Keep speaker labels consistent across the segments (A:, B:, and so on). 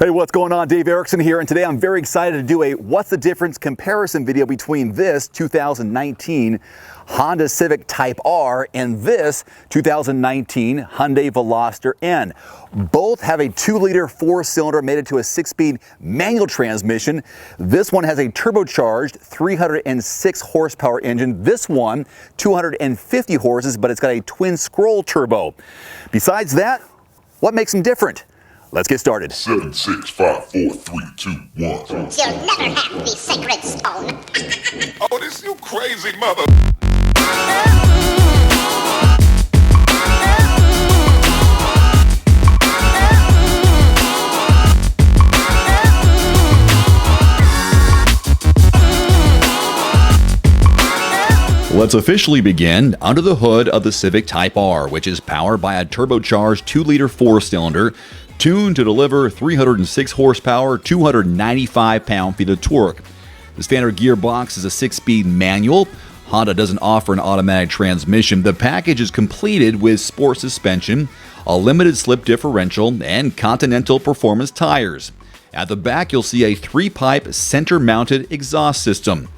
A: Hey, what's going on? Dave Erickson here, and today I'm very excited to do a what's the difference comparison video between this 2019 Honda Civic Type R and this 2019 Hyundai Veloster N. Both have a 2-liter 4-cylinder mated to a 6-speed manual transmission. This one has a turbocharged 306 horsepower engine. This one 250 horses, but it's got a twin scroll turbo. Besides that, what makes them different? Let's get started.
B: 7, 6, 5, 4, 3, 2, 1.
C: You'll never have the sacred stone.
B: Oh, this you crazy mother.
D: Let's officially begin under the hood of the Civic Type R, which is powered by a turbocharged 2-liter 4-cylinder tuned to deliver 306 horsepower, 295 pound-feet of torque. The standard gearbox is a 6-speed manual. Honda doesn't offer an automatic transmission. The package is completed with sport suspension, a limited slip differential, and Continental performance tires. At the back, you'll see a 3-pipe center-mounted exhaust system.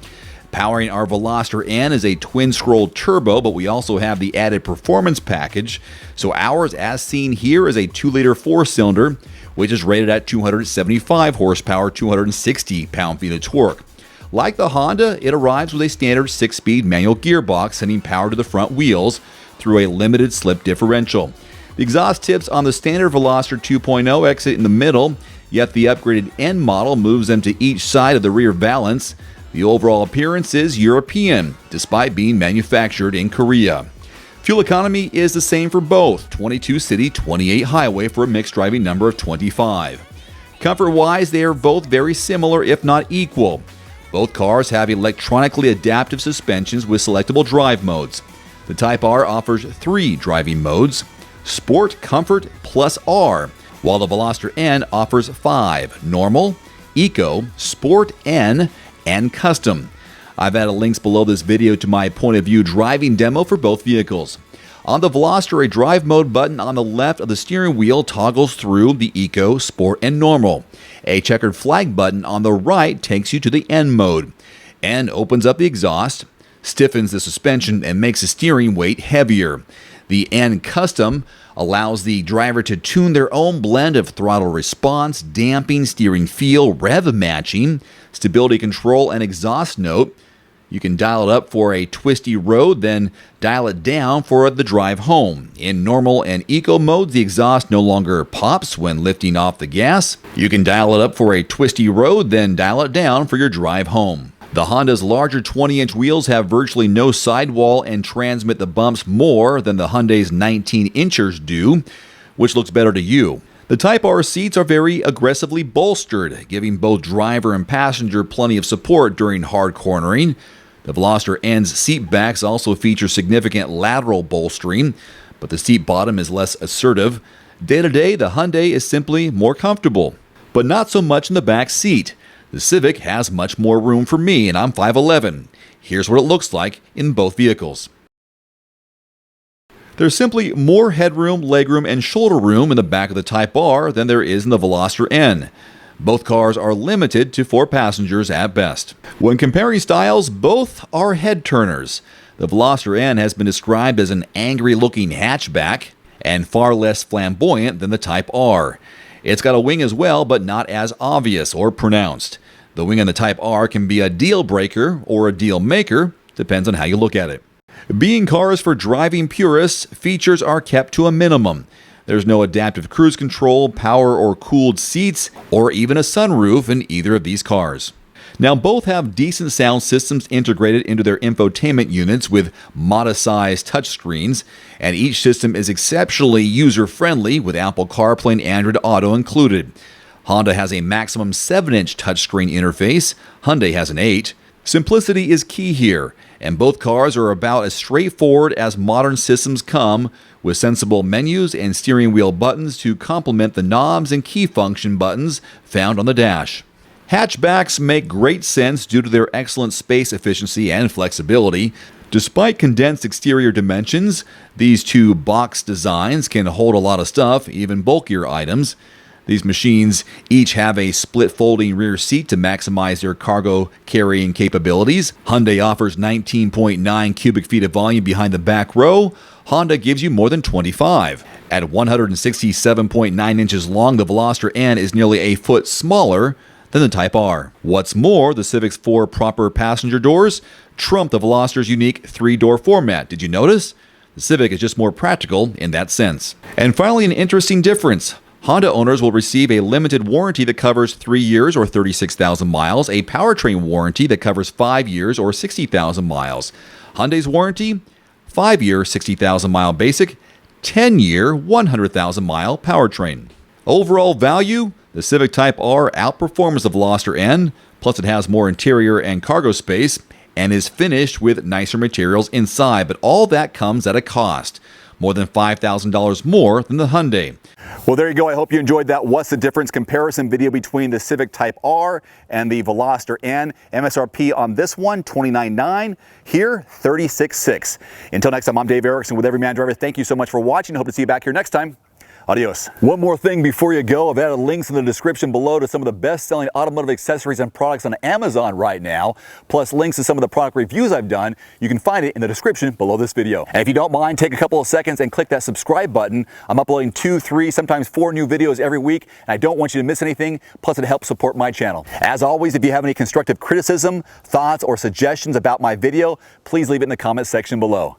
D: Powering our Veloster N is a twin-scroll turbo, but we also have the added performance package. So ours, as seen here, is a 2-liter 4-cylinder, which is rated at 275 horsepower, 260 pound-feet of torque. Like the Honda, it arrives with a standard 6-speed manual gearbox, sending power to the front wheels through a limited slip differential. The exhaust tips on the standard Veloster 2.0 exit in the middle, yet the upgraded N model moves them to each side of the rear valance. The overall appearance is European, despite being manufactured in Korea. Fuel economy is the same for both, 22 city, 28 highway for a mixed driving number of 25. Comfort-wise, they are both very similar, if not equal. Both cars have electronically adaptive suspensions with selectable drive modes. The Type R offers 3 driving modes: Sport, Comfort, plus R, while the Veloster N offers 5: Normal, Eco, Sport N, and Custom. I've added links below this video to my point of view driving demo for both vehicles. On the Veloster, a drive mode button on the left of the steering wheel toggles through the Eco, Sport, and Normal. A checkered flag button on the right takes you to the N mode and opens up the exhaust, stiffens the suspension, and makes the steering weight heavier. The N Custom allows the driver to tune their own blend of throttle response, damping, steering feel, rev matching, stability control, and exhaust note. You can dial it up for a twisty road, then dial it down for the drive home. In normal and eco modes, the exhaust no longer pops when lifting off the gas. You can dial it up for a twisty road, then dial it down for your drive home. The Honda's larger 20-inch wheels have virtually no sidewall and transmit the bumps more than the Hyundai's 19-inchers do, which looks better to you. The Type R seats are very aggressively bolstered, giving both driver and passenger plenty of support during hard cornering. The Veloster N's seat backs also feature significant lateral bolstering, but the seat bottom is less assertive. Day-to-day, the Hyundai is simply more comfortable, but not so much in the back seat. The Civic has much more room for me, and I'm 5'11". Here's what it looks like in both vehicles. There's simply more headroom, legroom, and shoulder room in the back of the Type R than there is in the Veloster N. Both cars are limited to 4 passengers at best. When comparing styles, both are head-turners. The Veloster N has been described as an angry-looking hatchback and far less flamboyant than the Type R. It's got a wing as well, but not as obvious or pronounced. The wing on the Type R can be a deal breaker or a deal maker, depends on how you look at it. Being cars for driving purists, features are kept to a minimum. There's no adaptive cruise control, power or cooled seats, or even a sunroof in either of these cars. Now, both have decent sound systems integrated into their infotainment units with modest-sized touchscreens, and each system is exceptionally user-friendly with Apple CarPlay and Android Auto included. Honda has a maximum 7-inch touchscreen interface, Hyundai has an 8. Simplicity is key here, and both cars are about as straightforward as modern systems come, with sensible menus and steering wheel buttons to complement the knobs and key function buttons found on the dash. Hatchbacks make great sense due to their excellent space efficiency and flexibility. Despite condensed exterior dimensions, these two box designs can hold a lot of stuff, even bulkier items. These machines each have a split folding rear seat to maximize their cargo carrying capabilities. Hyundai offers 19.9 cubic feet of volume behind the back row. Honda gives you more than 25. At 167.9 inches long, the Veloster N is nearly a foot smaller than the Type R. What's more, the Civic's 4 proper passenger doors trump the Veloster's unique 3-door format. Did you notice? The Civic is just more practical in that sense. And finally, an interesting difference. Honda owners will receive a limited warranty that covers 3 years or 36,000 miles, a powertrain warranty that covers 5 years or 60,000 miles. Hyundai's warranty, 5-year, 60,000-mile basic, 10-year, 100,000-mile powertrain. Overall value, the Civic Type R outperforms the Veloster N, plus it has more interior and cargo space, and is finished with nicer materials inside, but all that comes at a cost. More than $5,000 more than the Hyundai.
A: Well, there you go. I hope you enjoyed that What's the Difference comparison video between the Civic Type R and the Veloster N. MSRP on this one, $29,900. Here, $36,600. Until next time, I'm Dave Erickson with Everyman Driver. Thank you so much for watching. Hope to see you back here next time. Adios. One more thing before you go. I've added links in the description below to some of the best-selling automotive accessories and products on Amazon right now, plus links to some of the product reviews I've done. You can find it in the description below this video. And if you don't mind, take a couple of seconds and click that subscribe button. I'm uploading 2, 3, sometimes 4 new videos every week, and I don't want you to miss anything, plus it helps support my channel. As always, if you have any constructive criticism, thoughts, or suggestions about my video, please leave it in the comment section below.